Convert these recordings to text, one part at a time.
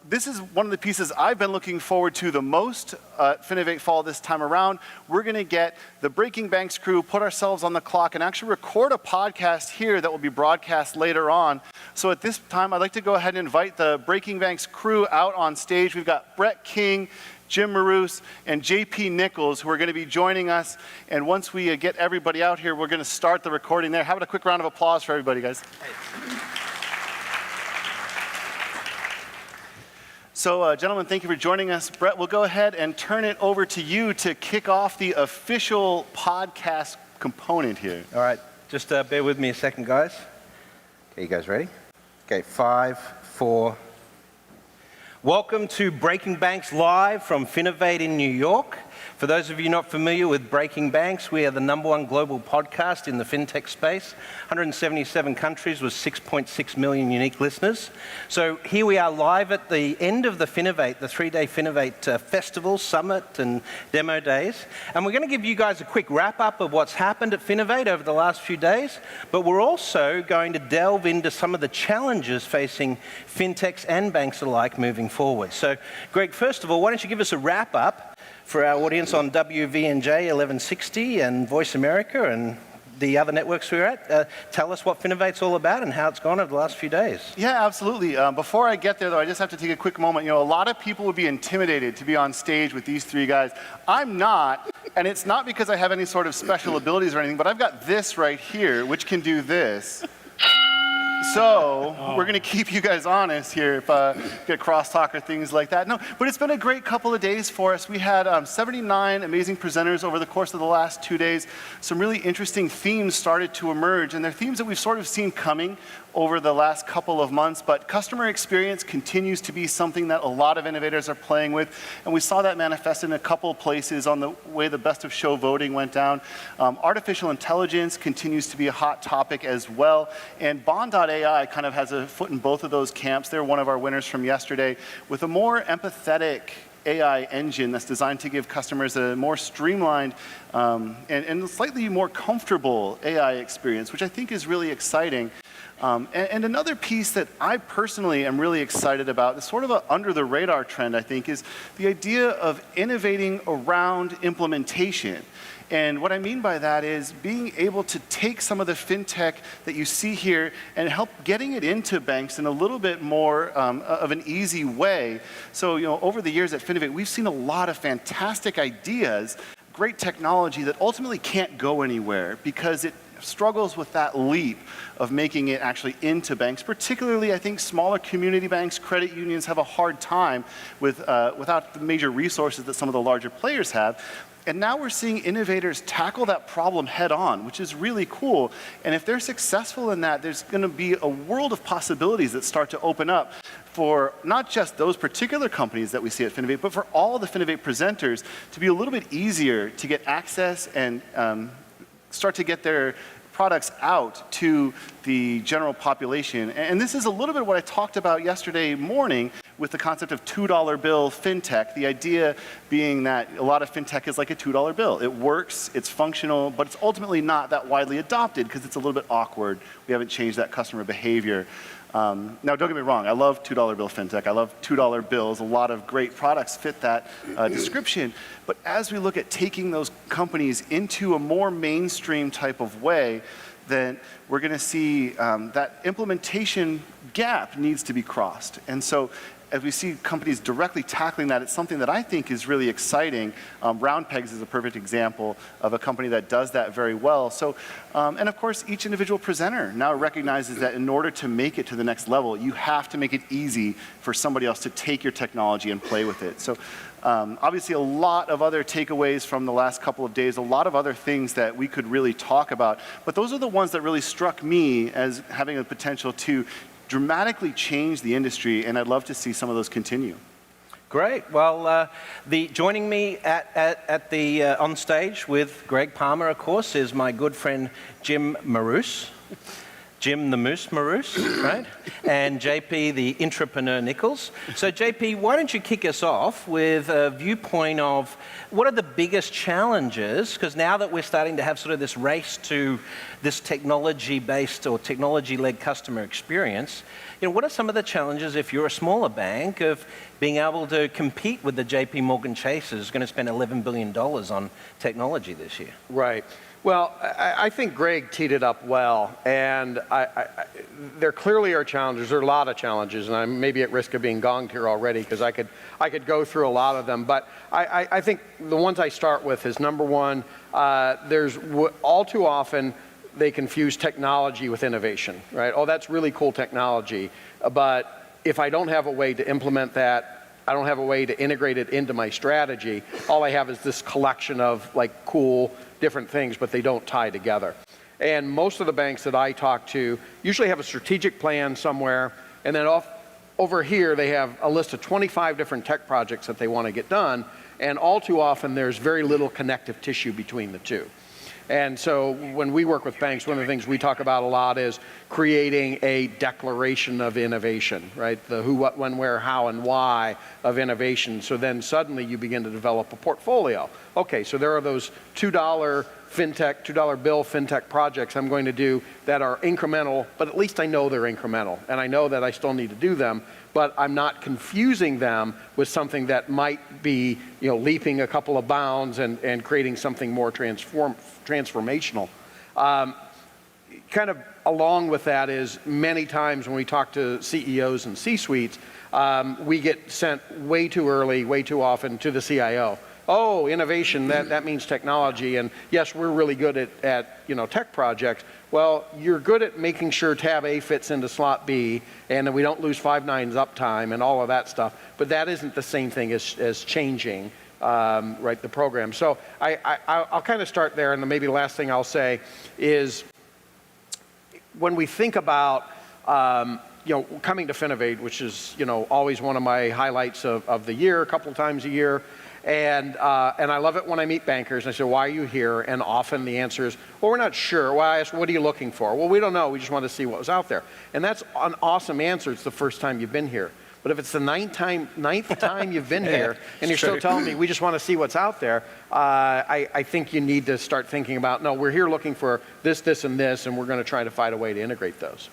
This is one of the pieces I've been looking forward to the most at Finovate Fall this time around. We're going to get the Breaking Banks crew, put ourselves on the clock, and actually record a podcast here that will be broadcast later on. So at this time, I'd like to go ahead and invite the Breaking Banks crew out on stage. We've got Brett King, Jim Marous, and JP Nicols, who are going to be joining us. And once we get everybody out here, we're going to start the recording there. Have a quick round of applause for everybody, guys. So, gentlemen, thank you for joining us. Brett, we'll go ahead and turn it over to you to kick off the official podcast component here. All right, just bear with me a second, guys. Okay, you guys ready? Okay, 5, 4. Welcome to Breaking Banks Live from Finovate in New York. For those of you not familiar with Breaking Banks, we are the #1 global podcast in the fintech space, 177 countries with 6.6 million unique listeners. So here we are live at the end of the Finovate, the 3-day Finovate Festival, Summit, and Demo Days. And we're going to give you guys a quick wrap-up of what's happened at Finovate over the last few days, but we're also going to delve into some of the challenges facing fintechs and banks alike moving forward. So, Greg, first of all, why don't you give us a wrap-up for our audience on WVNJ 1160 and Voice America and the other networks we're at. Tell us what Finovate's all about and how it's gone over the last few days. Yeah, absolutely. Before I get there, though, I just have to take a quick moment. You know, a lot of people would be intimidated to be on stage with these three guys. I'm not, and it's not because I have any sort of special abilities or anything, but I've got this right here, which can do this. So we're going to keep you guys honest here if get crosstalk or things like that. No, but it's been a great couple of days for us. We had 79 amazing presenters over the course of the last 2 days. Some really interesting themes started to emerge, and they're themes that we've sort of seen coming over the last couple of months, but customer experience continues to be something that a lot of innovators are playing with, and we saw that manifest in a couple of places on the way the best of show voting went down. Artificial intelligence continues to be a hot topic as well, and Bond.ai kind of has a foot in both of those camps. They're one of our winners from yesterday with a more empathetic AI engine that's designed to give customers a more streamlined and slightly more comfortable AI experience, which I think is really exciting. And another piece that I personally am really excited about, it's sort of an under-the-radar trend, I think, is the idea of innovating around implementation. And what I mean by that is being able to take some of the fintech that you see here and help getting it into banks in a little bit more of an easy way. So, you know, over the years at Finovate, we've seen a lot of fantastic ideas, great technology that ultimately can't go anywhere because it struggles with that leap of making it actually into banks. Particularly, I think smaller community banks, credit unions have a hard time with without the major resources that some of the larger players have. And now we're seeing innovators tackle that problem head on, which is really cool. And if they're successful in that, there's going to be a world of possibilities that start to open up for not just those particular companies that we see at Finovate, but for all the Finovate presenters to be a little bit easier to get access and start to get their products out to the general population. And this is a little bit what I talked about yesterday morning with the concept of $2 bill fintech. The idea being that a lot of fintech is like a $2 bill. It works, it's functional, but it's ultimately not that widely adopted because it's a little bit awkward. We haven't changed that customer behavior. Now, don't get me wrong, I love $2 bill fintech. I love $2 bills. A lot of great products fit that description. But as we look at taking those companies into a more mainstream type of way, then we're going to see that implementation gap needs to be crossed. And so as we see companies directly tackling that, it's something that I think is really exciting. Roundpegs is a perfect example of a company that does that very well. So, and of course, each individual presenter now recognizes that in order to make it to the next level, you have to make it easy for somebody else to take your technology and play with it. So obviously a lot of other takeaways from the last couple of days, a lot of other things that we could really talk about. But those are the ones that really struck me as having the potential to dramatically change the industry, and I'd love to see some of those continue. Great. Well, joining me at the on stage with Greg Palmer, of course, is my good friend Jim Marous. Jim the Moose Maroose, right? And JP the Entrepreneur Nicols. So JP, why don't you kick us off with a viewpoint of what are the biggest challenges? Because now that we're starting to have sort of this race to this technology-based or technology-led customer experience, what are some of the challenges if you're a smaller bank of being able to compete with the JP Morgan Chase who's going to spend $11 billion on technology this year? Right. Well, I think Greg teed it up well, and there clearly are challenges. There are a lot of challenges, and I'm maybe at risk of being gonged here already because I could go through a lot of them. But I think the ones I start with is number one, there's all too often they confuse technology with innovation, right? Oh, that's really cool technology, but if I don't have a way to implement that, I don't have a way to integrate it into my strategy, all I have is this collection of like cool different things, but they don't tie together. And most of the banks that I talk to usually have a strategic plan somewhere, and then over here they have a list of 25 different tech projects that they want to get done, and all too often there's very little connective tissue between the two. And so when we work with banks, one of the things we talk about a lot is creating a declaration of innovation, right? The who, what, when, where, how, and why of innovation. So then suddenly you begin to develop a portfolio. Okay, so there are those $2 bill fintech projects I'm going to do that are incremental, but at least I know they're incremental. And I know that I still need to do them, but I'm not confusing them with something that might be, leaping a couple of bounds and creating something more transformational. Kind of along with that is many times when we talk to CEOs and C-suites, we get sent way too early, way too often to the CIO. Oh, innovation, that means technology, and yes, we're really good at tech projects. Well, you're good at making sure tab A fits into slot B, and then we don't lose 5 nines uptime and all of that stuff, but that isn't the same thing as changing right, the program. So I'll kind of start there, and then maybe the last thing I'll say is when we think about coming to Finovate, which is always one of my highlights of the year, a couple of times a year, and I love it when I meet bankers. And I say, why are you here? And often the answer is, well, we're not sure. Well, I ask, what are you looking for? Well, we don't know. We just want to see what was out there. And that's an awesome answer. It's the first time you've been here. But if it's the ninth time you've been here and you're still telling me we just want to see what's out there, I think you need to start thinking about, no, we're here looking for this, this, and this, and we're going to try to find a way to integrate those.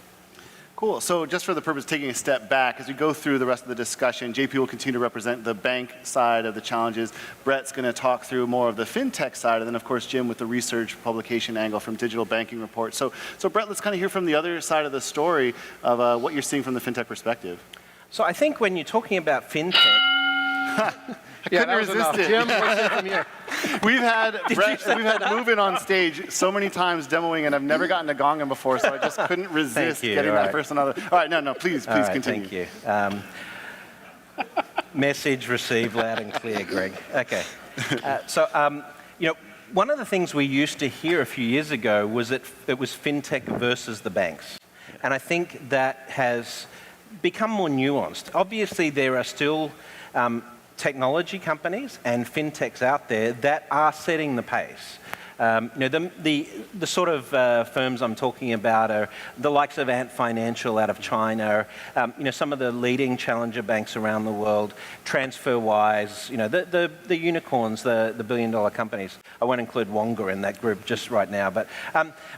Cool. So just for the purpose of taking a step back, as we go through the rest of the discussion, JP will continue to represent the bank side of the challenges. Brett's going to talk through more of the fintech side, and then, of course, Jim with the research publication angle from Digital Banking Report. So Brett, let's kind of hear from the other side of the story of what you're seeing from the fintech perspective. So I think when you're talking about fintech, I couldn't resist it. Jim, what's it from you? We've had Move-In on stage so many times demoing, and I've never gotten to gong him before, so I just couldn't resist getting that person on the... All right, no, please continue. Thank you. Message received loud and clear, Greg. Okay. One of the things we used to hear a few years ago was that it was fintech versus the banks. And I think that has become more nuanced. Obviously, there are still technology companies and fintechs out there that are setting the pace. The sort of firms I'm talking about are the likes of Ant Financial out of China, some of the leading challenger banks around the world, TransferWise, the unicorns, the billion-dollar companies. I won't include Wonga in that group just right now, but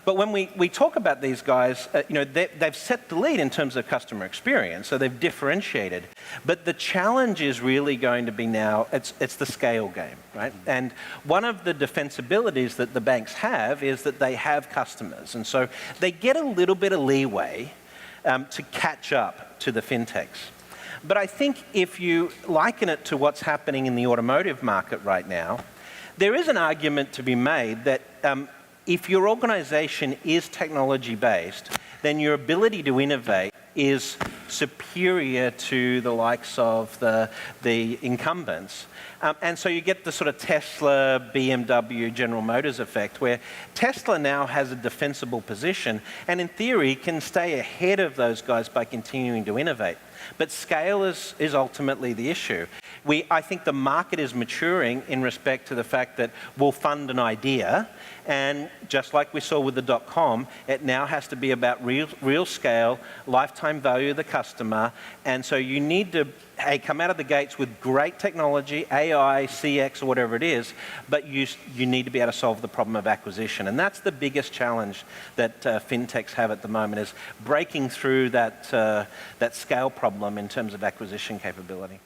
when we talk about these guys, they've set the lead in terms of customer experience, so they've differentiated. But the challenge is really going to be now, it's the scale game, right? And one of the defensibilities that the banks have is that they have customers, and so they get a little bit of leeway to catch up to the fintechs. But I think if you liken it to what's happening in the automotive market right now, there is an argument to be made that if your organization is technology-based, then your ability to innovate is superior to the likes of the incumbents. And so you get the sort of Tesla, BMW, General Motors effect, where Tesla now has a defensible position and in theory can stay ahead of those guys by continuing to innovate. But scale is ultimately the issue. I think the market is maturing in respect to the fact that we'll fund an idea, and just like we saw with the .com, it now has to be about real scale, lifetime value of the customer, and so you need to come out of the gates with great technology, AI, CX, or whatever it is, but you need to be able to solve the problem of acquisition. And that's the biggest challenge that fintechs have at the moment, is breaking through that scale problem in terms of acquisition capability.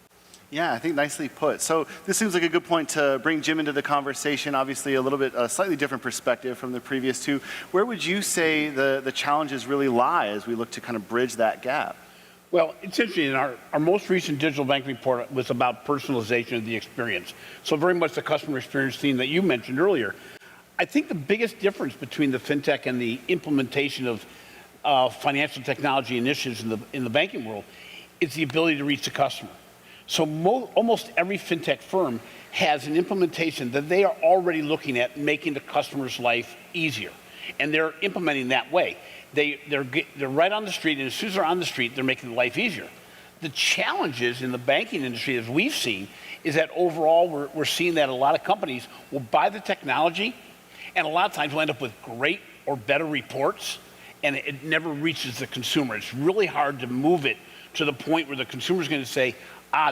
Yeah, I think nicely put. So this seems like a good point to bring Jim into the conversation. Obviously, a slightly different perspective from the previous two. Where would you say the challenges really lie as we look to kind of bridge that gap? Well, it's interesting. Our most recent digital banking report was about personalization of the experience. So very much the customer experience theme that you mentioned earlier. I think the biggest difference between the fintech and the implementation of financial technology initiatives in the banking world is the ability to reach the customer. So almost every fintech firm has an implementation that they are already looking at making the customer's life easier. And they're implementing that way. They're right on the street, and as soon as they're on the street, they're making life easier. The challenges in the banking industry, as we've seen, is that overall we're seeing that a lot of companies will buy the technology, and a lot of times will end up with great or better reports, and it never reaches the consumer. It's really hard to move it to the point where the consumer's going to say,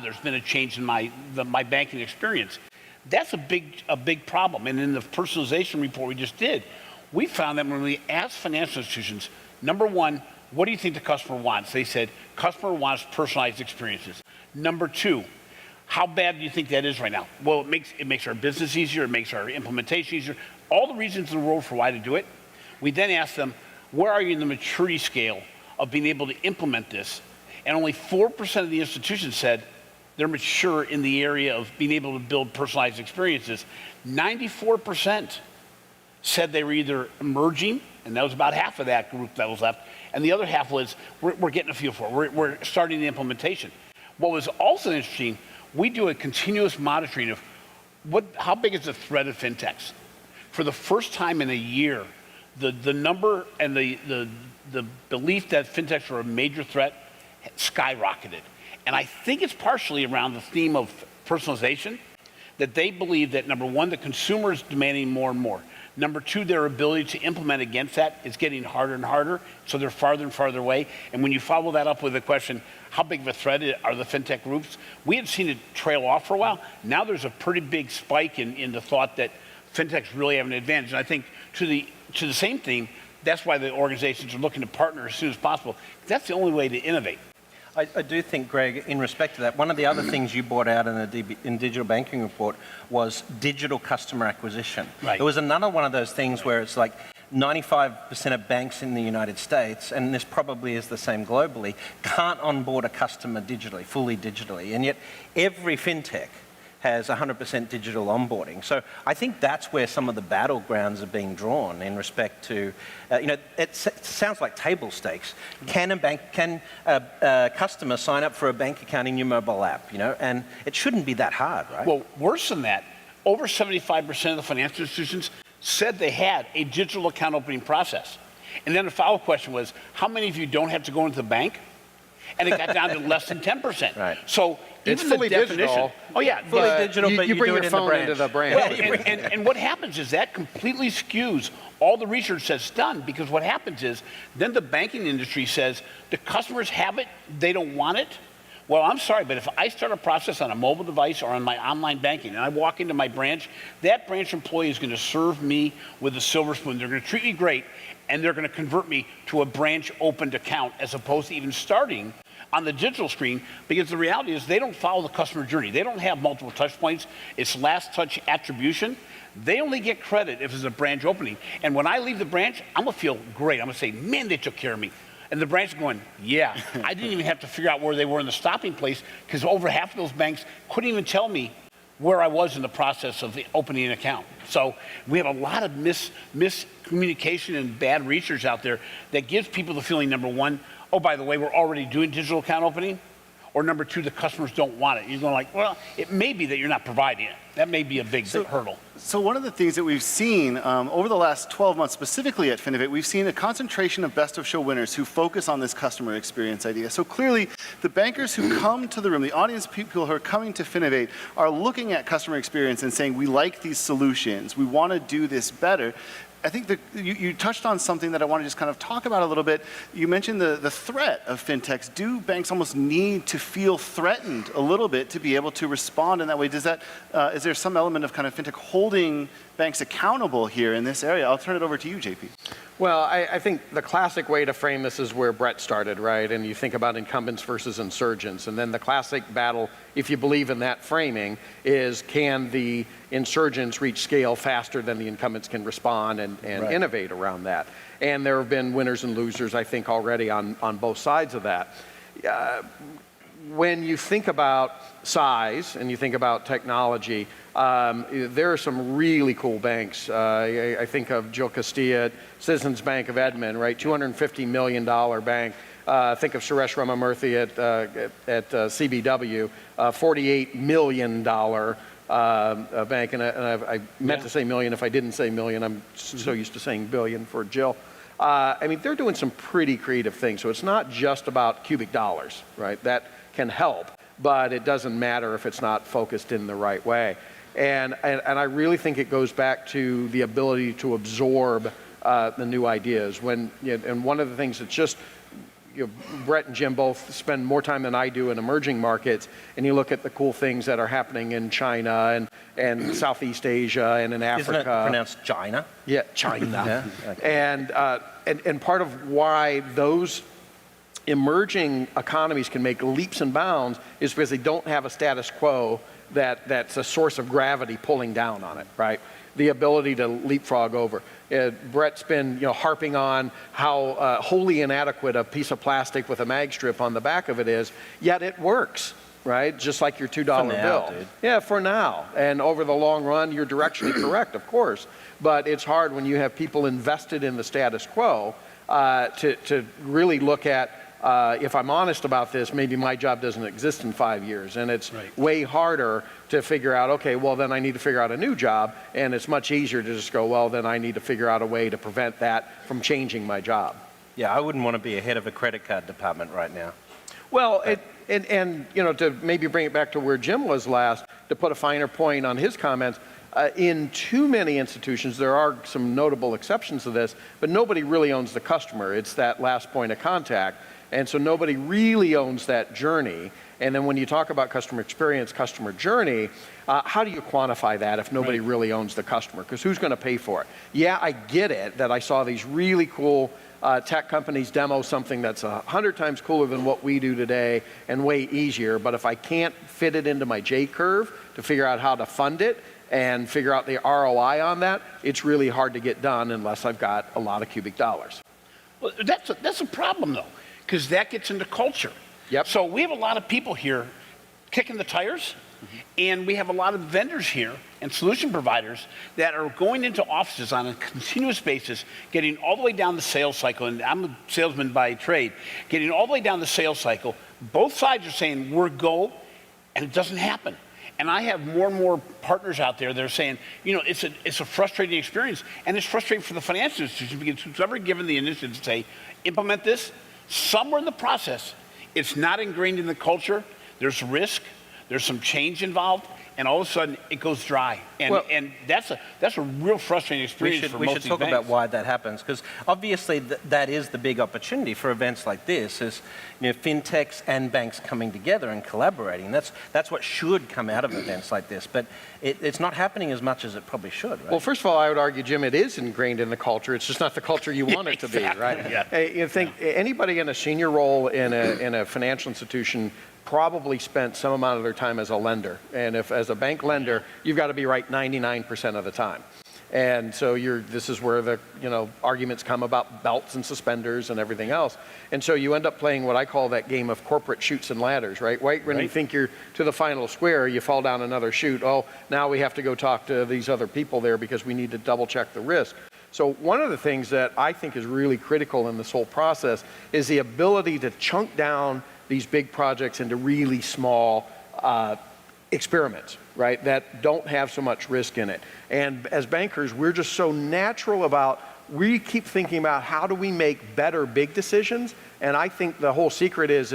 there's been a change in my banking experience. That's a big problem. And in the personalization report we just did, we found that when we asked financial institutions, number one, what do you think the customer wants? They said, customer wants personalized experiences. Number two, how bad do you think that is right now? Well, it makes our business easier, it makes our implementation easier, all the reasons in the world for why to do it. We then asked them, where are you in the maturity scale of being able to implement this? And only 4% of the institutions said they're mature in the area of being able to build personalized experiences. 94% said they were either emerging, and that was about half of that group that was left, and the other half was, we're getting a feel for it, we're starting the implementation. What was also interesting, we do a continuous monitoring of how big is the threat of fintechs. For the first time in a year, the number and the belief that fintechs are a major threat skyrocketed. And I think it's partially around the theme of personalization, that they believe that, number one, the consumer is demanding more and more. Number two, their ability to implement against that is getting harder and harder, so they're farther and farther away. And when you follow that up with the question, how big of a threat are the fintech groups? We had seen it trail off for a while. Now there's a pretty big spike in the thought that fintechs really have an advantage. And I think to the same theme, that's why the organizations are looking to partner as soon as possible. That's the only way to innovate. I do think, Greg, in respect to that, one of the other things you brought out in digital banking report was digital customer acquisition. Right. It was another one of those things where it's like 95% of banks in the United States, and this probably is the same globally, can't onboard a customer fully digitally. And yet every fintech has 100% digital onboarding. So I think that's where some of the battlegrounds are being drawn in respect to, it sounds like table stakes. Can a customer sign up for a bank account in your mobile app, and it shouldn't be that hard, right? Well, worse than that, over 75% of the financial institutions said they had a digital account opening process. And then the follow-up question was, how many of you don't have to go into the bank? And it got down to less than 10%. Right. So It's even fully the definition, digital. Oh yeah, Fully digital, but you bring do your it phone in the into the branch. Well, and what happens is that completely skews all the research that's done, because what happens is then the banking industry says the customers have it, they don't want it. Well, I'm sorry, but if I start a process on a mobile device or on my online banking and I walk into my branch, that branch employee is going to serve me with a silver spoon. They're going to treat me great, and they're going to convert me to a branch opened account as opposed to even starting on the digital screen, because the reality is they don't follow the customer journey. They don't have multiple touch points. It's last touch attribution. They only get credit if it's a branch opening. And when I leave the branch, I'm going to feel great. I'm going to say, man, they took care of me. And the branch is going, yeah, I didn't even have to figure out where they were in the stopping place, because over half of those banks couldn't even tell me where I was in the process of the opening an account. So we have a lot of miscommunication and bad research out there that gives people the feeling, number one, oh, by the way, we're already doing digital account opening, or number two, the customers don't want it. You're going like, well, it may be that you're not providing it. That may be a big hurdle. So one of the things that we've seen over the last 12 months, specifically at Finovate, we've seen a concentration of best of show winners who focus on this customer experience idea. So clearly, the bankers who come to the room, the audience people who are coming to Finovate, are looking at customer experience and saying, we like these solutions, we want to do this better. I think that you touched on something that I want to just kind of talk about a little bit. You mentioned the threat of fintechs. Do banks almost need to feel threatened a little bit to be able to respond in that way? Does that, is there some element of kind of fintech holding banks accountable here in this area? I'll turn it over to you, JP. Well, I think the classic way to frame this is where Brett started, right? And you think about incumbents versus insurgents. And then the classic battle, if you believe in that framing, is can the insurgents reach scale faster than the incumbents can respond and right. Innovate around that? And there have been winners and losers, I think, already on both sides of that. When you think about size and you think about technology, there are some really cool banks. I think of Jill Castilla at Citizens Bank of Edmond, right? $250 million bank. Think of Suresh Ramamurthy at CBW, $48 million bank. And I meant to say million. If I didn't say million, I'm so used to saying billion for Jill. I mean, they're doing some pretty creative things. So it's not just about cubic dollars, right? That can help, but it doesn't matter if it's not focused in the right way. And I really think it goes back to the ability to absorb the new ideas. And one of the things that's just, Brett and Jim both spend more time than I do in emerging markets, and you look at the cool things that are happening in China and Southeast Asia and in Africa. Isn't it pronounced China? Yeah, China. Yeah, okay. And part of why those emerging economies can make leaps and bounds is because they don't have a status quo that's a source of gravity pulling down on it, right? The ability to leapfrog over. Brett's been harping on how wholly inadequate a piece of plastic with a mag strip on the back of it is, yet it works, right? Just like your $2 bill. Dude. Yeah, for now. And over the long run, you're directionally correct, of course. But it's hard when you have people invested in the status quo to really look at, if I'm honest about this, maybe my job doesn't exist in 5 years. And it's right. Way harder to figure out, okay, well, then I need to figure out a new job. And it's much easier to just go, well, then I need to figure out a way to prevent that from changing my job. Yeah, I wouldn't want to be a head of a credit card department right now. Well, and to maybe bring it back to where Jim was last, to put a finer point on his comments, in too many institutions, there are some notable exceptions to this, but nobody really owns the customer. It's that last point of contact. And so nobody really owns that journey. And then when you talk about customer experience, customer journey, how do you quantify that if nobody right. really owns the customer? Because who's going to pay for it? Yeah, I get it that I saw these really cool tech companies demo something that's 100 times cooler than what we do today and way easier. But if I can't fit it into my J curve to figure out how to fund it and figure out the ROI on that, it's really hard to get done unless I've got a lot of cubic dollars. Well, that's a problem, though, because that gets into culture. Yep. So we have a lot of people here kicking the tires, and we have a lot of vendors here and solution providers that are going into offices on a continuous basis, getting all the way down the sales cycle, and I'm a salesman by trade, getting all the way down the sales cycle. Both sides are saying, we're go, and it doesn't happen. And I have more and more partners out there that are saying, it's a frustrating experience, and it's frustrating for the financial institution because who's ever given the initiative to say, implement this, somewhere in the process, it's not ingrained in the culture, there's risk, there's some change involved, and all of a sudden it goes dry. And that's a real frustrating experience for most of these banks. We should talk about why that happens, because obviously that is the big opportunity for events like this, is fintechs and banks coming together and collaborating. That's what should come out of events like this, but it's not happening as much as it probably should, right? Well, first of all, I would argue, Jim, it is ingrained in the culture. It's just not the culture you want it to be, right? Yeah. You think anybody in a senior role in a financial institution probably spent some amount of their time as a lender. And if as a bank lender, you've got to be right 99% of the time. And so this is where the arguments come about belts and suspenders and everything else. And so you end up playing what I call that game of corporate chutes and ladders, right? When you think you're to the final square, you fall down another chute. Oh, now we have to go talk to these other people there because we need to double check the risk. So one of the things that I think is really critical in this whole process is the ability to chunk down these big projects into really small experiments, right, that don't have so much risk in it. And as bankers, we're just so natural about, we keep thinking about how do we make better big decisions, and I think the whole secret is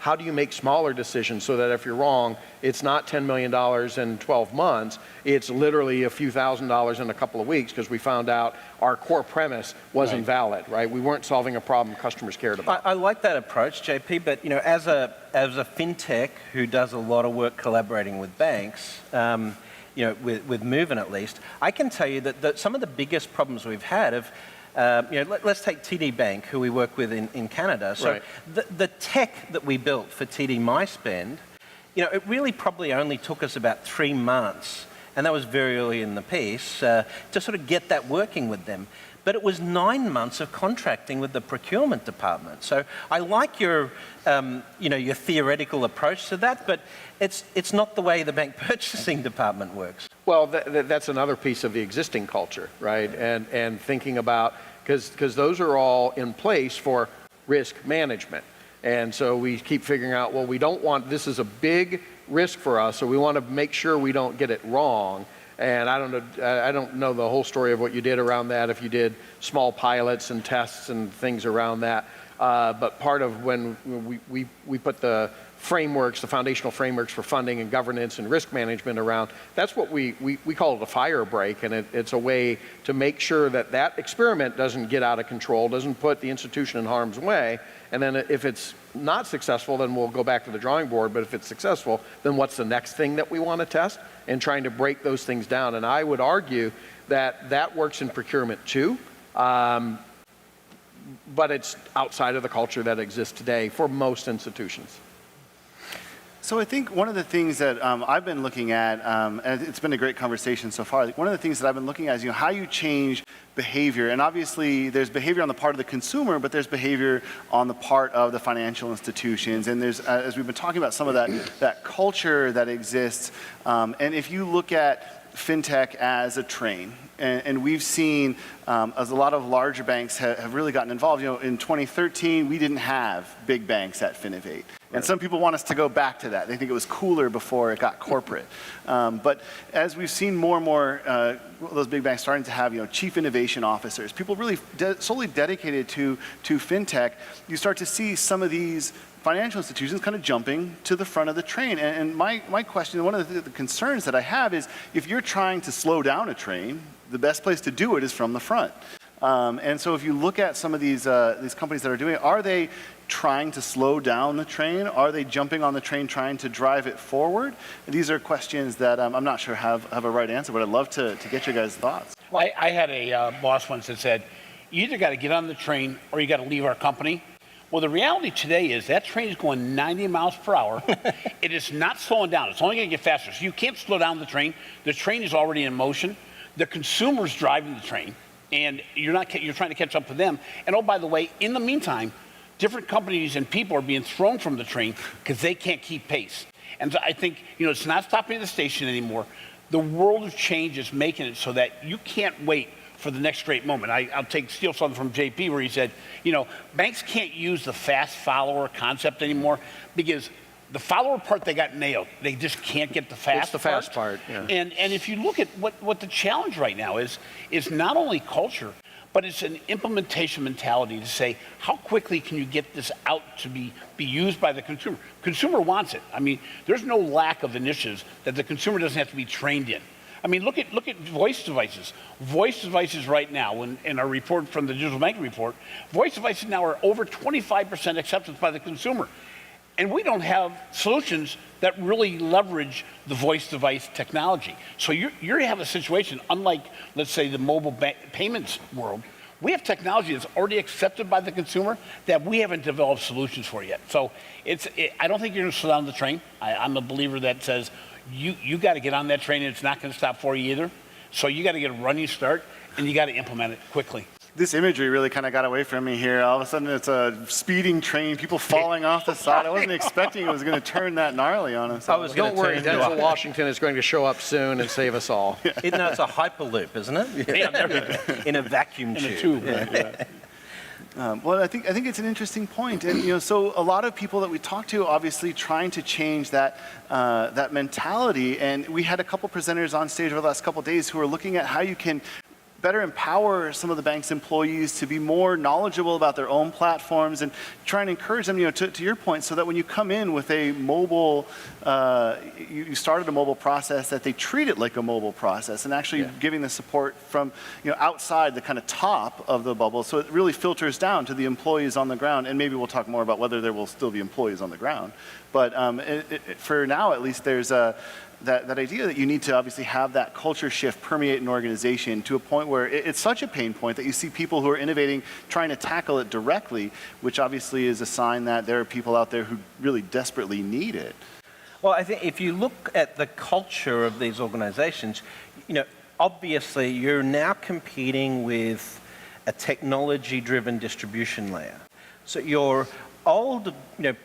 how do you make smaller decisions so that if you're wrong, it's not $10 million in 12 months, it's literally a few $1,000s in a couple of weeks because we found out our core premise wasn't valid, right? We weren't solving a problem customers cared about. I like that approach, JP, but as a fintech who does a lot of work collaborating with banks, with Movin at least, I can tell you that some of the biggest problems we've had have, let's take TD Bank, who we work with in Canada. So the tech that we built for TD MySpend, it really probably only took us about 3 months, and that was very early in the piece, to sort of get that working with them. But it was 9 months of contracting with the procurement department. So I like your theoretical approach to that, but it's not the way the bank purchasing department works. Well, that's another piece of the existing culture, right? And thinking about, because those are all in place for risk management. And so we keep figuring out, well, we don't want, this is a big risk for us, so we want to make sure we don't get it wrong. And I don't know the whole story of what you did around that, if you did small pilots and tests and things around that. But part of when we put the frameworks, the foundational frameworks for funding and governance and risk management around, that's what we call it a fire break. And it's a way to make sure that experiment doesn't get out of control, doesn't put the institution in harm's way. And then if it's not successful, then we'll go back to the drawing board. But if it's successful, then what's the next thing that we want to test? And trying to break those things down. And I would argue that works in procurement too. But it's outside of the culture that exists today for most institutions. So I think one of the things that I've been looking at, and it's been a great conversation so far, one of the things that I've been looking at is how you change behavior. And obviously there's behavior on the part of the consumer, but there's behavior on the part of the financial institutions. And there's, as we've been talking about, some of that culture that exists. And if you look at fintech as a train, and we've seen as a lot of larger banks have really gotten involved. In 2013, we didn't have big banks at Finovate. And some people want us to go back to that. They think it was cooler before it got corporate. But as we've seen more and more those big banks starting to have chief innovation officers, people really solely dedicated to fintech, you start to see some of these financial institutions kind of jumping to the front of the train. And my question, one of the concerns that I have is if you're trying to slow down a train, the best place to do it is from the front. And so if you look at some of these companies that are doing it, are they trying to slow down the train? Are they jumping on the train trying to drive it forward? And these are questions that I'm not sure have a right answer, but I'd love to get your guys' thoughts. Well, I had a boss once that said, you either got to get on the train or you got to leave our company. Well, the reality today is that train is going 90 miles per hour. It is not slowing down. It's only going to get faster. So you can't slow down the train. The train is already in motion. The consumer's driving the train, and you're trying to catch up with them. And oh, by the way, in the meantime, different companies and people are being thrown from the train because they can't keep pace. And so I think, it's not stopping at the station anymore. The world of change is making it so that you can't wait for the next great moment. I'll steal something from JP where he said, banks can't use the fast follower concept anymore because the follower part they got nailed. They just can't get the fast part. It's the fast part, yeah. And if you look at what the challenge right now is not only culture, but it's an implementation mentality to say, how quickly can you get this out to be used by the consumer? Consumer wants it. I mean, there's no lack of initiatives that the consumer doesn't have to be trained in. I mean, look at voice devices. Voice devices right now, in our report from the Digital Banking Report, voice devices now are over 25% acceptance by the consumer. And we don't have solutions that really leverage the voice device technology. So you have a situation, unlike, let's say, the mobile payments world, we have technology that's already accepted by the consumer that we haven't developed solutions for yet. So I don't think you're going to slow down the train. I'm a believer that says you got to get on that train and it's not going to stop for you either. So you got to get a running start and you got to implement it quickly. This imagery really kind of got away from me here. All of a sudden it's a speeding train, people falling off the side. I wasn't expecting it was going to turn that gnarly on us. Don't worry, Denzel Washington is going to show up soon and save us all. It's a hyperloop, isn't it? Yeah. In a vacuum tube. In a tube, right? Well, I think it's an interesting point, and so a lot of people that we talk to, obviously, trying to change that that mentality. And we had a couple presenters on stage over the last couple of days who are looking at how you can better empower some of the bank's employees to be more knowledgeable about their own platforms and try and encourage them, to your point, so that when you come in with a mobile, you started a mobile process, that they treat it like a mobile process and actually giving the support from, outside the kind of top of the bubble, so it really filters down to the employees on the ground. And maybe we'll talk more about whether there will still be employees on the ground. But for now, at least, there's that idea that you need to obviously have that culture shift permeate an organization to a point where it's such a pain point that you see people who are innovating trying to tackle it directly, which obviously is a sign that there are people out there who really desperately need it. Well, I think if you look at the culture of these organizations, obviously you're now competing with a technology-driven distribution layer. So your old,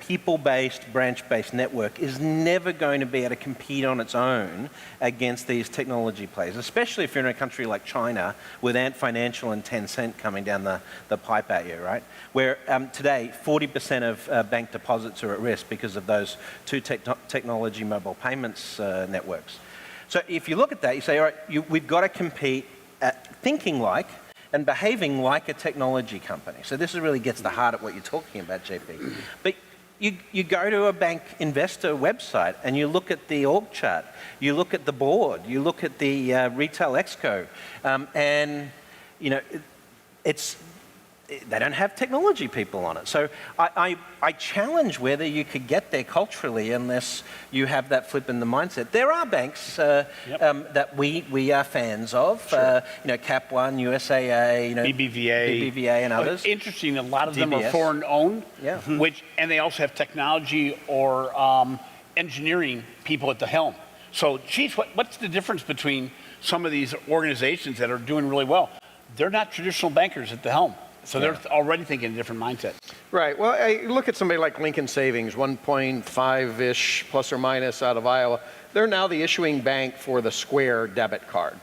people-based, branch-based network is never going to be able to compete on its own against these technology players, especially if you're in a country like China with Ant Financial and Tencent coming down the pipe at you, right? Where today, 40% of bank deposits are at risk because of those two technology mobile payments networks. So if you look at that, you say, all right, we've got to compete at thinking like and behaving like a technology company. So this really gets the heart of what you're talking about, JP. But you go to a bank investor website and you look at the org chart, you look at the board, you look at the retail exco, and they don't have technology people on it. So I challenge whether you could get there culturally unless you have that flip in the mindset. There are banks that we are fans of, Sure. Cap One, USAA, BBVA and others. Interesting, a lot of them are DBS. foreign-owned, Yeah. and they also have technology or engineering people at the helm. So, geez, what's the difference between some of these organizations that are doing really well? They're not traditional bankers at the helm. So they're already thinking a different mindset. Right. Well, I look at somebody like Lincoln Savings, 1.5-ish plus or minus out of Iowa. They're now the issuing bank for the Square debit card,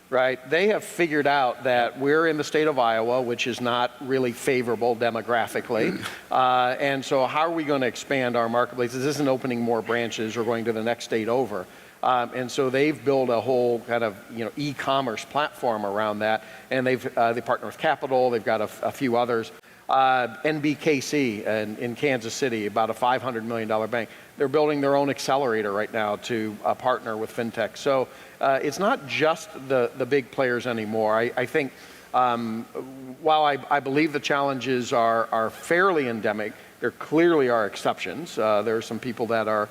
right? They have figured out that we're in the state of Iowa, which is not really favorable demographically. And so how are we going to expand our marketplace? This isn't opening more branches or going to the next state over. And so they've built a whole kind of e-commerce platform around that, and they partner with Capital. They've got a few others. NBKC in Kansas City, about a $500 million bank. They're building their own accelerator right now to partner with fintech. So it's not just the big players anymore. I think while I believe the challenges are fairly endemic, there clearly are exceptions. There are some people that are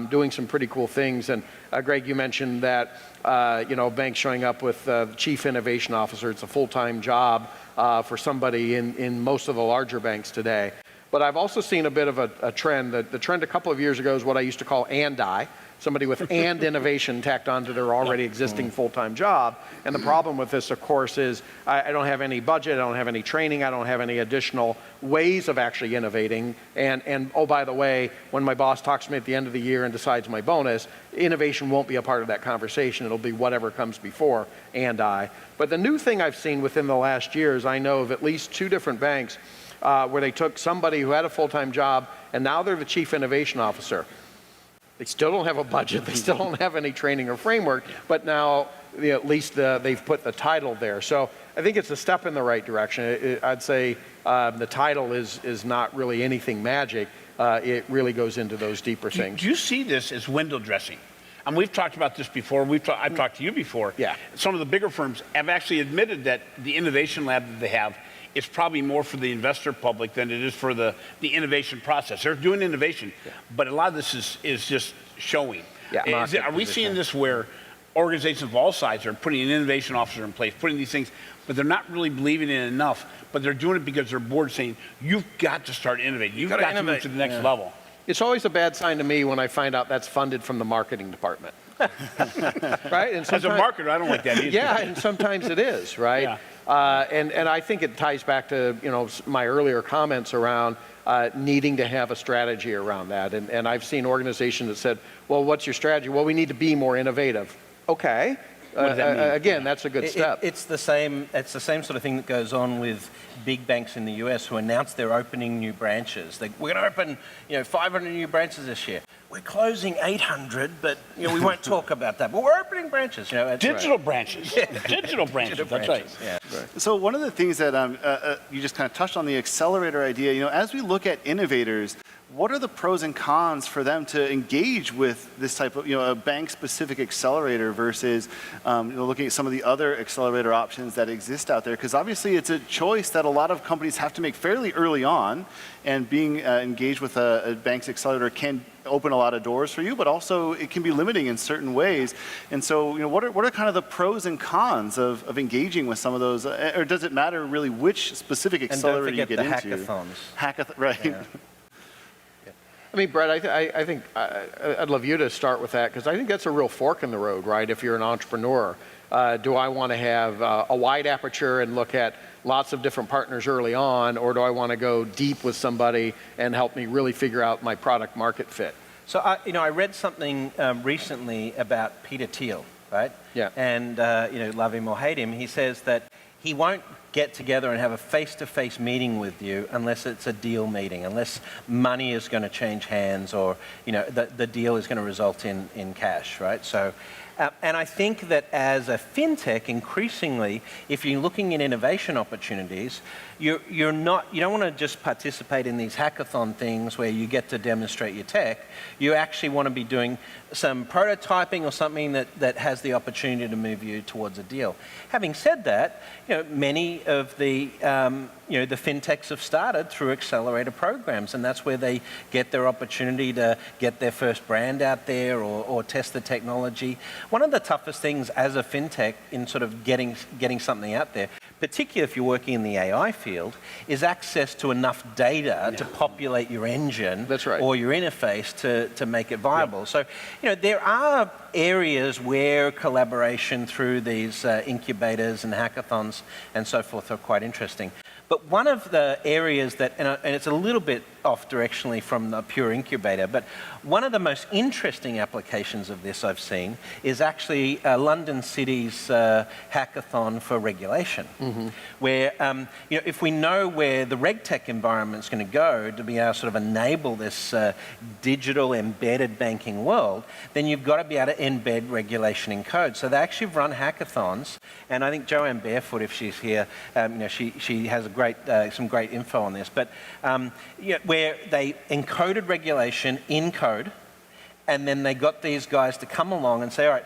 doing some pretty cool things. And Greg, you mentioned that banks showing up with chief innovation officer. It's a full-time job for somebody in most of the larger banks today. But I've also seen a bit of a trend. The trend a couple of years ago is what I used to call and-I. Somebody with and innovation tacked onto their already existing full-time job. And the problem with this, of course, is I don't have any budget, I don't have any training, I don't have any additional ways of actually innovating. And oh, by the way, when my boss talks to me at the end of the year and decides my bonus, innovation won't be a part of that conversation. It'll be whatever comes before and I. But the new thing I've seen within the last year is I know of at least 2 different banks where they took somebody who had a full-time job and now they're the chief innovation officer. They still don't have a budget. They still don't have any training or framework, but now at least they've put the title there. So I think it's a step in the right direction. I'd say the title is not really anything magic. It really goes into those deeper things. Do you see this as window dressing? And we've talked about this before. I've talked to you before. Yeah. Some of the bigger firms have actually admitted that the innovation lab that they have is probably more for the investor public than it is for the innovation process. They're doing innovation, but a lot of this is just showing. Yeah, Are we seeing this where organizations of all sizes are putting an innovation officer in place, putting these things, but they're not really believing in it enough, but they're doing it because their board's saying, you've got to start innovating. You've got to move to the next level. It's always a bad sign to me when I find out that's funded from the marketing department. Right? And as a marketer, I don't like that either. Yeah, and sometimes it is, right? Yeah. And I think it ties back to my earlier comments around needing to have a strategy around that. And I've seen organizations that said, well, what's your strategy? Well, we need to be more innovative. Okay, What does that mean? again, that's a good step. It's the same sort of thing that goes on with big banks in the US who announce they're opening new branches. We're going to open 500 new branches this year. We're closing 800, but we won't talk about that. But we're opening branches. Digital branches. Digital branches. That's right. Yeah. So one of the things that you just kind of touched on, the accelerator idea, as we look at innovators, what are the pros and cons for them to engage with this type of, a bank-specific accelerator versus, looking at some of the other accelerator options that exist out there? Because obviously it's a choice that a lot of companies have to make fairly early on, and being engaged with a bank's accelerator can open a lot of doors for you, but also it can be limiting in certain ways. And so, what are kind of the pros and cons of engaging with some of those, or does it matter really which specific accelerator you get into? And don't forget the hackathons. Right. Yeah. I mean, Brett, I think I'd love you to start with that, because I think that's a real fork in the road, right? If you're an entrepreneur, do I want to have a wide aperture and look at lots of different partners early on, or do I want to go deep with somebody and help me really figure out my product market fit? So I read something recently about Peter Thiel, right? Yeah. And love him or hate him, he says that he won't get together and have a face-to-face meeting with you unless it's a deal meeting, unless money is going to change hands, or the deal is going to result in cash, right? So, and I think that as a fintech, increasingly, if you're looking at innovation opportunities, you don't want to just participate in these hackathon things where you get to demonstrate your tech. You actually want to be doing some prototyping or something that has the opportunity to move you towards a deal. Having said that, many of the the fintechs have started through accelerator programs, and that's where they get their opportunity to get their first brand out there or test the technology. One of the toughest things as a fintech in sort of getting something out there, particularly if you're working in the AI field, is access to enough data to populate your engine. That's right. Or your interface to make it viable. So, there are areas where collaboration through these incubators and hackathons and so forth are quite interesting. But one of the areas that, and it's a little bit off directionally from the pure incubator, but one of the most interesting applications of this I've seen is actually London City's hackathon for regulation, where if we know where the RegTech environment is going to go to be able to sort of enable this digital embedded banking world, then you've got to be able to embed regulation in code. So they actually run hackathons, and I think Joanne Barefoot, if she's here, she has some great info on this, but where they encoded regulation in code, and then they got these guys to come along and say, all right,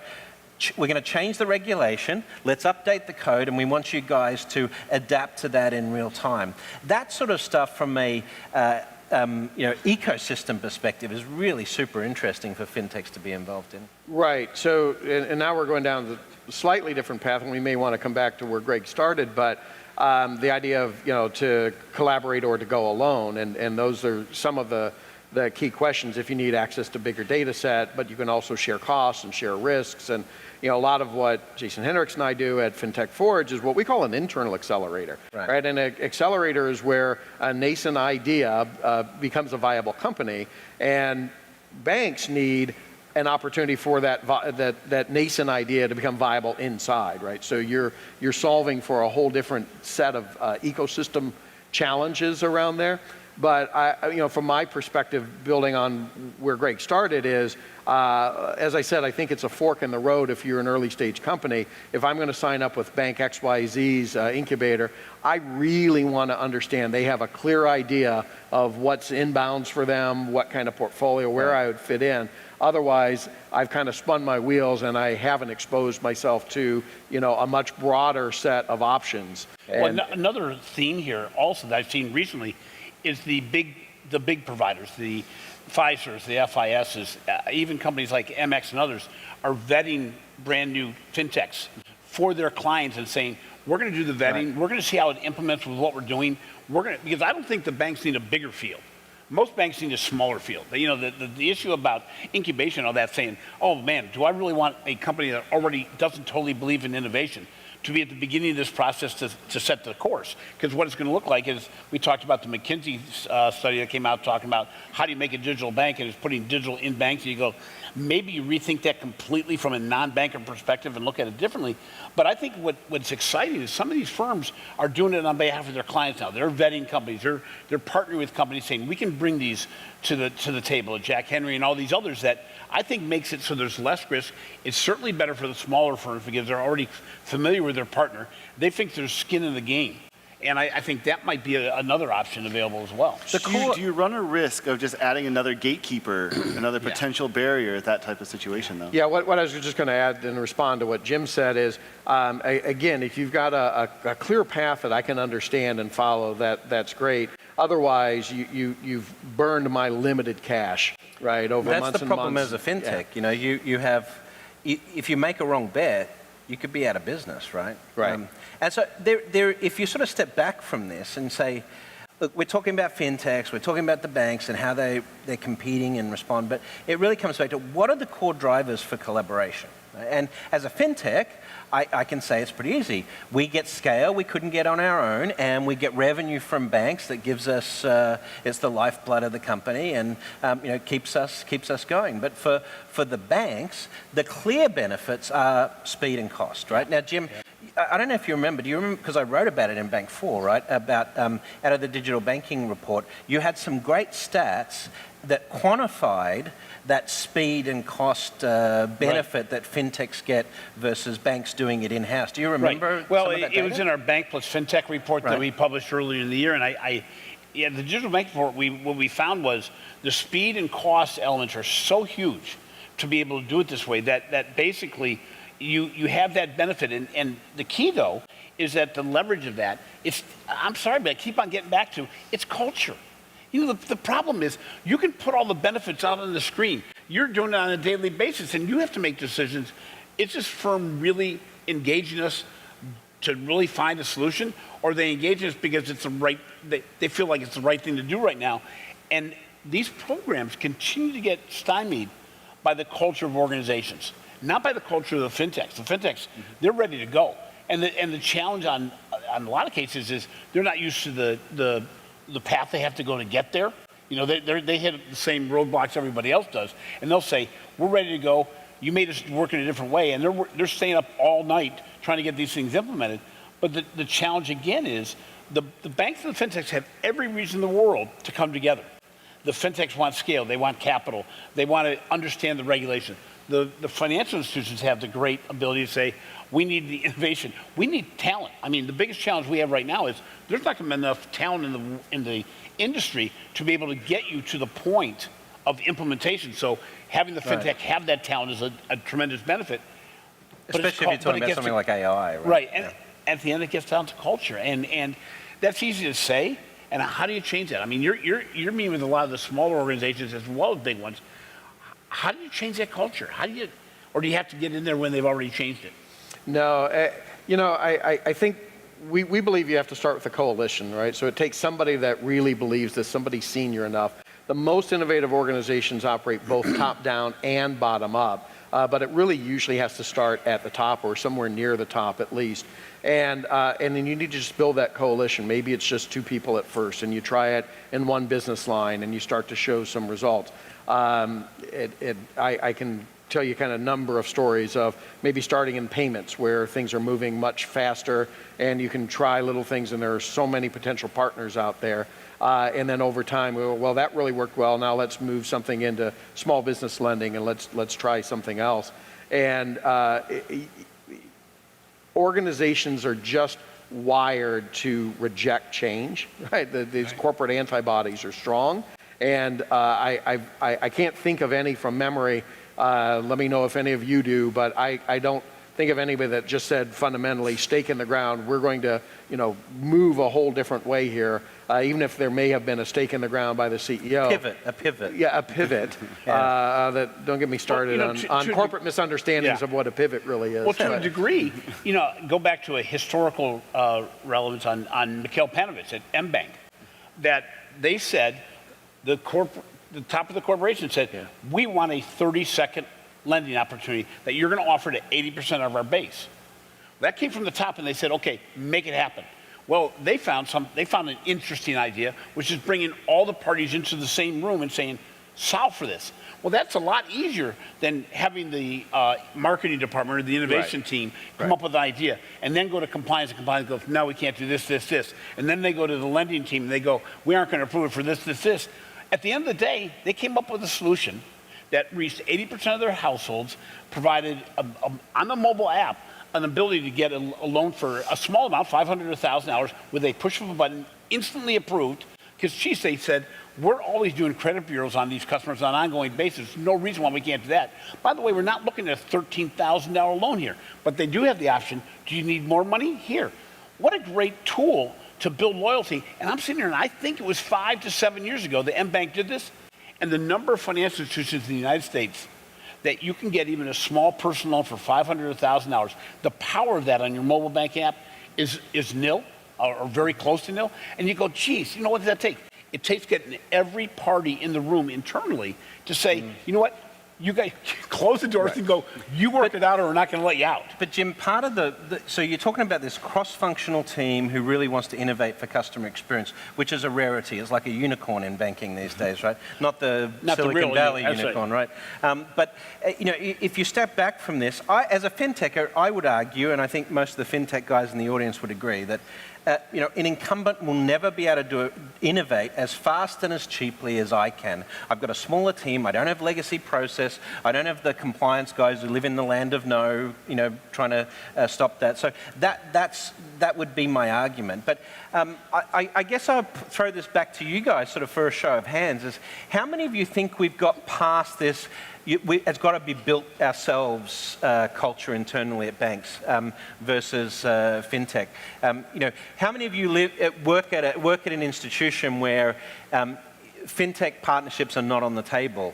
we're going to change the regulation, let's update the code, and we want you guys to adapt to that in real time. That sort of stuff from a ecosystem perspective is really super interesting for fintechs to be involved in. Right. So, and now we're going down a slightly different path, and we may want to come back to where Greg started, but the idea of, to collaborate or to go alone, and those are some of the key questions. If you need access to bigger data set, but you can also share costs and share risks, and a lot of what Jason Hendricks and I do at FinTech Forge is what we call an internal accelerator, right? And an accelerator is where a nascent idea becomes a viable company, and banks need an opportunity for that nascent idea to become viable inside, right? So you're solving for a whole different set of ecosystem challenges around there. But from my perspective, building on where Greg started is, as I said, I think it's a fork in the road if you're an early stage company. If I'm going to sign up with Bank XYZ's incubator, I really want to understand they have a clear idea of what's inbounds for them, what kind of portfolio, where I would fit in. Otherwise, I've kind of spun my wheels and I haven't exposed myself to, a much broader set of options. Well, another theme here also that I've seen recently is the big providers, the Pfizer's, the FIS's, even companies like MX and others are vetting brand new fintechs for their clients and saying, we're going to do the vetting, we're going to see how it implements with what we're doing. Because I don't think the banks need a bigger field. Most banks need a smaller field. The issue about incubation, all that saying, oh man, do I really want a company that already doesn't totally believe in innovation to be at the beginning of this process to set the course? Because what it's going to look like is, we talked about the McKinsey study that came out talking about how do you make a digital bank, and it's putting digital in banks, and you go, maybe you rethink that completely from a non-banker perspective and look at it differently. But I think what's exciting is some of these firms are doing it on behalf of their clients now. They're vetting companies. They're partnering with companies saying, we can bring these to the table, Jack Henry and all these others, that I think makes it so there's less risk. It's certainly better for the smaller firms because they're already familiar with their partner. They think there's skin in the game. And I think that might be another option available as well. Do you run a risk of just adding another gatekeeper, another potential barrier at that type of situation, though? Yeah, what I was just going to add and respond to what Jim said is, again, if you've got a clear path that I can understand and follow, that's great. Otherwise, you've burned my limited cash, right, over months and months. That's the problem as a fintech. Yeah. You have, if you make a wrong bet, you could be out of business, right? Right. And so if you sort of step back from this and say, look, we're talking about fintechs, we're talking about the banks and how they're competing and respond, but it really comes back to what are the core drivers for collaboration? And as a fintech, I can say it's pretty easy. We get scale we couldn't get on our own, and we get revenue from banks that gives us, it's the lifeblood of the company and keeps us going. But for the banks, the clear benefits are speed and cost, right? Now, Jim, I don't know if you remember, do you remember, because I wrote about it in Bank 4, right, about out of the digital banking report, you had some great stats that quantified that speed and cost benefit that fintechs get versus banks doing it in-house. Do you remember? Right. Well, some of that it data? was in our Bank Plus FinTech report that we published earlier in the year, and the digital bank report, what we found was the speed and cost elements are so huge to be able to do it this way that basically you have that benefit. And the key, though, is that the leverage of that, I'm sorry, but I keep on getting back to, it's culture. The problem is you can put all the benefits out on the screen. You're doing it on a daily basis, and you have to make decisions. Is this firm really engaging us to really find a solution, or are they engaging us because it's the right, they feel like it's the right thing to do right now? And these programs continue to get stymied by the culture of organizations, not by the culture of the fintechs. The fintechs, they're ready to go. And the challenge on a lot of cases is they're not used to the path they have to go to get there. They hit the same roadblocks everybody else does, and they'll say, we're ready to go. You made us work in a different way, and they're staying up all night trying to get these things implemented. But the challenge again is the banks and the fintechs have every reason in the world to come together. The fintechs want scale, they want capital, they want to understand the regulation. The financial institutions have the great ability to say, we need the innovation. We need talent. I mean, the biggest challenge we have right now is there's not going to be enough talent in the industry to be able to get you to the point of implementation. So having the fintech have that talent is a tremendous benefit. Especially if you're talking about something like AI, right? Right, and at the end it gets down to culture. And that's easy to say, and how do you change that? I mean, you're meeting with a lot of the smaller organizations as well as big ones. How do you change that culture? Or do you have to get in there when they've already changed it? No, I think we believe you have to start with a coalition, right? So it takes somebody that really believes this, somebody senior enough. The most innovative organizations operate both top down and bottom up, but it really usually has to start at the top or somewhere near the top at least. And then you need to just build that coalition. Maybe it's just 2 people at first, and you try it in one business line, and you start to show some results. I can tell you kind of number of stories of maybe starting in payments where things are moving much faster and you can try little things and there are so many potential partners out there. And then over time, well, that really worked well. Now let's move something into small business lending and let's try something else. And organizations are just wired to reject change, right? These corporate antibodies are strong. And I can't think of any from memory. Let me know if any of you do, but I don't think of anybody that just said fundamentally stake in the ground. We're going to, move a whole different way here, even if there may have been a stake in the ground by the CEO. A pivot. Yeah, a pivot. Don't get me started on corporate misunderstandings of what a pivot really is. Well, to a degree, go back to a historical relevance on Mikhail Panovich at M-Bank, that they said the top of the corporation said, we want a 30-second lending opportunity that you're going to offer to 80% of our base. That came from the top, and they said, okay, make it happen. Well, they found an interesting idea, which is bringing all the parties into the same room and saying, solve for this. Well, that's a lot easier than having the marketing department or the innovation team come up with an idea and then go to compliance, and compliance goes, no, we can't do this, this, this. And then they go to the lending team and they go, we aren't going to approve it for this, this, this. At the end of the day, they came up with a solution that reached 80% of their households, provided on the mobile app an ability to get a loan for a small amount, $500 or $1,000, with a push of a button, instantly approved, because they said, we're always doing credit bureaus on these customers on an ongoing basis. No reason why we can't do that. By the way, we're not looking at a $13,000 loan here, but they do have the option, do you need more money? Here. What a great tool to build loyalty. And I'm sitting here, and I think it was 5 to 7 years ago that M-Bank did this, and the number of financial institutions in the United States that you can get even a small personal loan for $500 or $1,000, the power of that on your mobile bank app is nil, or very close to nil. And you go, geez, you know what does that take? It takes getting every party in the room internally to say, you know what, you guys close the doors and go, you work it out or we're not going to let you out. But Jim, part of so you're talking about this cross-functional team who really wants to innovate for customer experience, which is a rarity. It's like a unicorn in banking these days, right? Not the Silicon Valley unicorn, right? But you know, if you step back from this, as a fintech, I would argue, and I think most of the fintech guys in the audience would agree, that you know, an incumbent will never be able to innovate as fast and as cheaply as I can. I've got a smaller team. I don't have legacy process. I don't have the compliance guys who live in the land of no, you know, trying to stop that. So that would be my argument. But I guess I'll throw this back to you guys, sort of for a show of hands. Is how many of you think we've got past this? It's got to be built ourselves culture internally at banks versus fintech. You know, how many of you work at an institution where fintech partnerships are not on the table?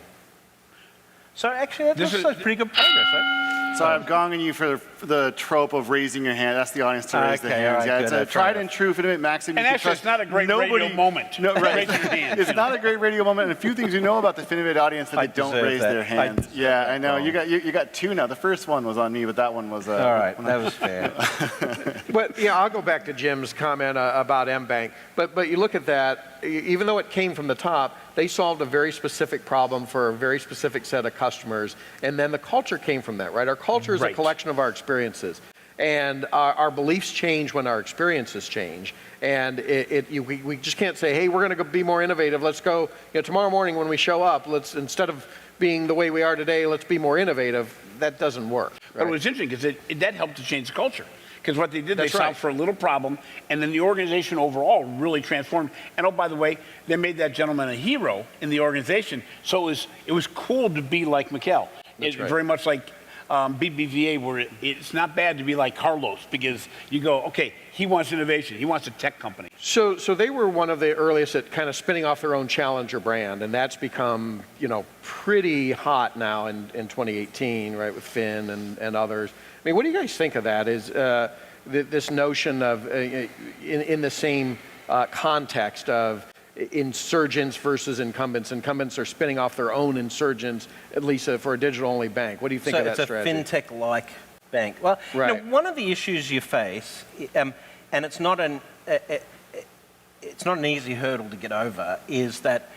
So actually, that's pretty good progress, right? So I'm gonging you for the trope of raising your hand. That's the audience to raise their hands. Right, yeah, it's a tried and true Finnovate maxim. And actually, it's not a great radio moment. No, right. Raise your hand. It's not a great radio moment. And a few things you know about the Finnovate audience that they don't raise their hands. Yeah, I know. You got two now. The first one was on me, but that one was... All right, that was fair. But yeah, I'll go back to Jim's comment about M-Bank. But you look at that, even though it came from the top, they solved a very specific problem for a very specific set of customers. And then the culture came from that, right? Our culture is a collection of our experiences. And our beliefs change when our experiences change. And we just can't say, hey, we're going to be more innovative. Let's go, you know, tomorrow morning when we show up, instead of being the way we are today, let's be more innovative. That doesn't work. Right? But it was interesting because that helped to change the culture. Because what they did, they solved for a little problem, and then the organization overall really transformed. And oh, by the way, they made that gentleman a hero in the organization. So it was cool to be like Mikkel. It's very much like BBVA, where it's not bad to be like Carlos, because you go, okay, he wants innovation, he wants a tech company. So they were one of the earliest at kind of spinning off their own challenger brand, and that's become, you know, pretty hot now in 2018, right, with Finn and others. I mean, what do you guys think of that? Is this notion of, in the same context of insurgents versus incumbents? Incumbents are spinning off their own insurgents, at least for a digital-only bank. What do you think of that strategy? So it's a fintech-like bank. Well, you know, one of the issues you face, and it's not an easy hurdle to get over, is that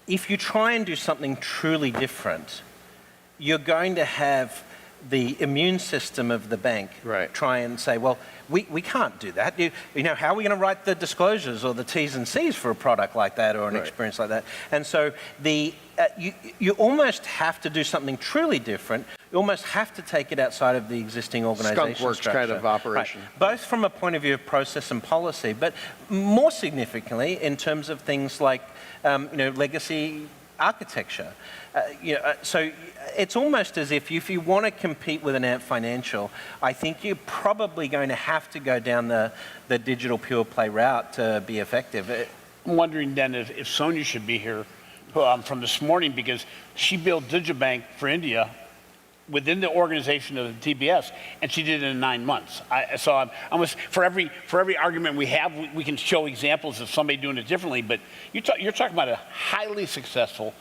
if you try and do something truly different, you're going to have the immune system of the bank try and say, well, we can't do that. You know, how are we going to write the disclosures or the T's and C's for a product like that or an experience like that? And so you almost have to do something truly different. You almost have to take it outside of the existing organization Skunk Works kind of operation. Right. Both from a point of view of process and policy, but more significantly in terms of things like you know, legacy architecture. You know, so it's almost as if you want to compete with an Ant Financial, I think you're probably going to have to go down the digital pure play route to be effective. I'm wondering then if Sonia should be here from this morning, because she built Digibank for India within the organization of the TBS, and she did it in 9 months. For every argument we have, we can show examples of somebody doing it differently, but you're talking about a highly successful,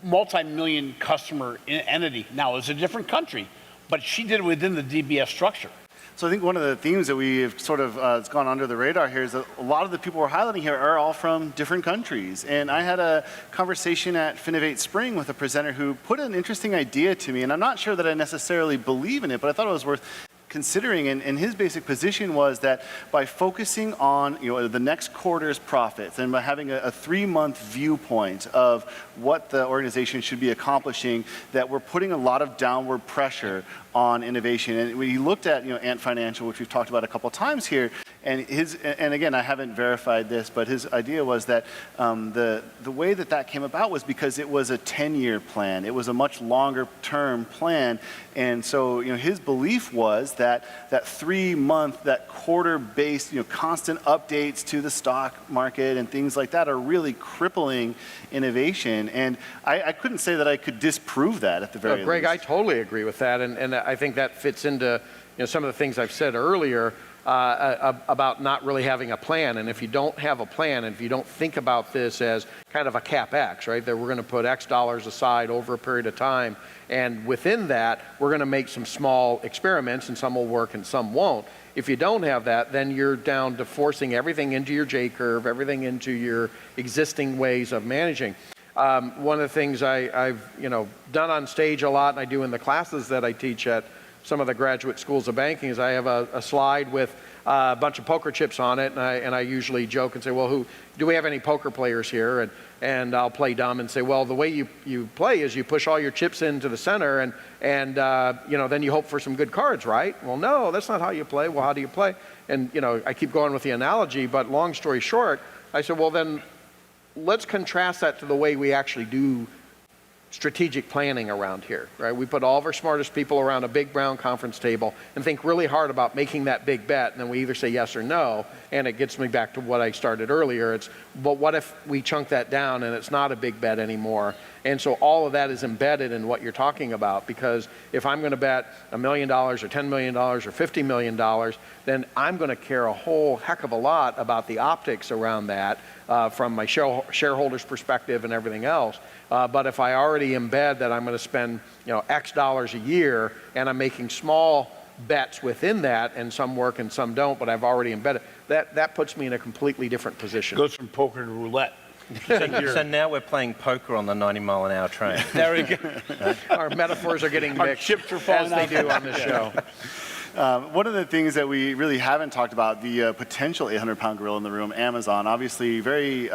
multi-million customer entity. Now, it's a different country, but she did it within the DBS structure. So I think one of the themes that we've sort of it's gone under the radar here is that a lot of the people we're highlighting here are all from different countries. And I had a conversation at Finovate Spring with a presenter who put an interesting idea to me, and I'm not sure that I necessarily believe in it, but I thought it was worth considering, and his basic position was that by focusing on the next quarter's profits and by having a 3-month viewpoint of what the organization should be accomplishing, that we're putting a lot of downward pressure on innovation. And when he looked at Ant Financial, which we've talked about a couple times here, and again, I haven't verified this, but his idea was that the way that came about was because it was a 10-year plan. It was a much longer term plan. And so his belief was that 3-month, that quarter-based, constant updates to the stock market and things like that are really crippling innovation. And I couldn't say that I could disprove that at the very least. Greg, I totally agree with that. And I think that fits into some of the things I've said earlier about not really having a plan. And if you don't have a plan, and if you don't think about this as kind of a CapEx, right, that we're going to put X dollars aside over a period of time, and within that, we're going to make some small experiments, and some will work and some won't. If you don't have that, then you're down to forcing everything into your J-curve, everything into your existing ways of managing. One of the things I've done on stage a lot, and I do in the classes that I teach at some of the graduate schools of banking, is I have a slide with a bunch of poker chips on it, and I usually joke and say, well, do we have any poker players here? And I'll play dumb and say, well, the way you play is you push all your chips into the center, and then you hope for some good cards, right? Well, no, that's not how you play. Well, how do you play? And I keep going with the analogy, but long story short, I said, well, then let's contrast that to the way we actually do strategic planning around here, right? We put all of our smartest people around a big brown conference table and think really hard about making that big bet, and then we either say yes or no, and it gets me back to what I started earlier. But what if we chunk that down and it's not a big bet anymore? And so all of that is embedded in what you're talking about, because if I'm going to bet $1 million or $10 million or $50 million, then I'm going to care a whole heck of a lot about the optics around that from my shareholders' perspective and everything else. But if I already embed that I'm going to spend X dollars a year, and I'm making small bets within that, and some work and some don't, but I've already embedded, that puts me in a completely different position. Goes from poker to roulette. So now we're playing poker on the 90-mile-an-hour train. There we go. Our metaphors are getting Our mixed, chips are falling as they do on the show. One of the things that we really haven't talked about, the potential 800-pound gorilla in the room, Amazon, obviously very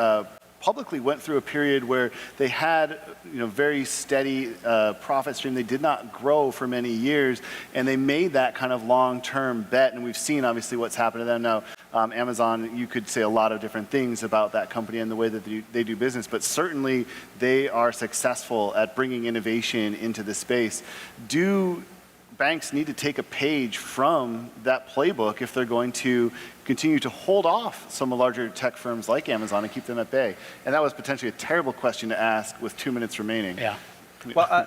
publicly went through a period where they had very steady profit stream. They did not grow for many years, and they made that kind of long-term bet, and we've seen obviously what's happened to them now. Amazon, you could say a lot of different things about that company and the way that they do business, but certainly they are successful at bringing innovation into the space. Do banks need to take a page from that playbook if they're going to continue to hold off some larger tech firms like Amazon and keep them at bay? And that was potentially a terrible question to ask with 2 minutes remaining. Yeah. Well,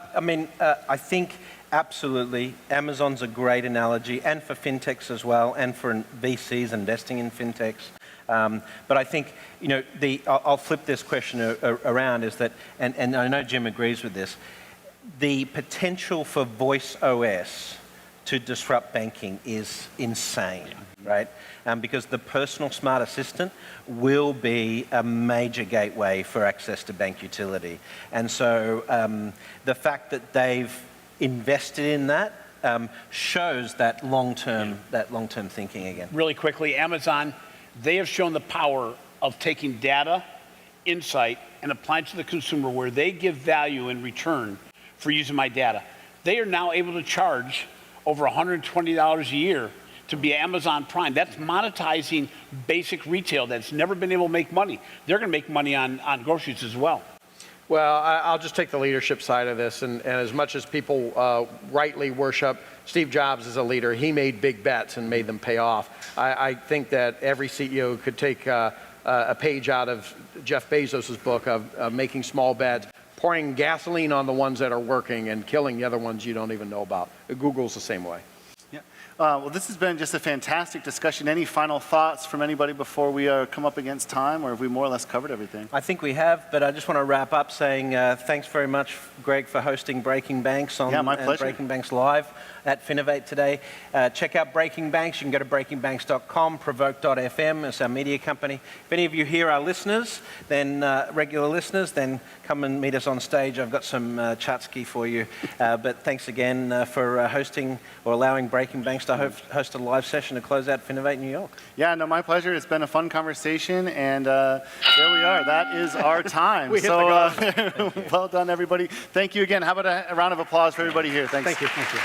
I think absolutely Amazon's a great analogy, and for fintechs as well, and for VCs investing in fintechs. But I think, I'll flip this question around, is that, and I know Jim agrees with this, the potential for voice OS to disrupt banking is insane, right? Because the personal smart assistant will be a major gateway for access to bank utility. And so the fact that they've invested in that shows that long-term thinking again. Really quickly, Amazon, they have shown the power of taking data, insight, and applying it to the consumer where they give value in return for using my data. They are now able to charge over $120 a year to be Amazon Prime. That's monetizing basic retail that's never been able to make money. They're going to make money on groceries as well. Well, I'll just take the leadership side of this, and as much as people rightly worship Steve Jobs as a leader, he made big bets and made them pay off. I think that every CEO could take a page out of Jeff Bezos' book of making small bets, pouring gasoline on the ones that are working and killing the other ones you don't even know about. Google's the same way. Yeah. Well, this has been just a fantastic discussion. Any final thoughts from anybody before we come up against time, or have we more or less covered everything? I think we have, but I just want to wrap up saying thanks very much, Greg, for hosting Breaking Banks on my pleasure. Breaking Banks Live at Finovate today. Check out Breaking Banks. You can go to breakingbanks.com, provoke.fm. It's our media company. If any of you here are listeners, then regular listeners, then come and meet us on stage. I've got some chatski for you. But thanks again for hosting or allowing Breaking Banks to host a live session to close out Finovate New York. Yeah, no, my pleasure. It's been a fun conversation, and there we are. That is our time. We hit so, well done, everybody. Thank you again. How about a round of applause for everybody here? Thanks. Thank you.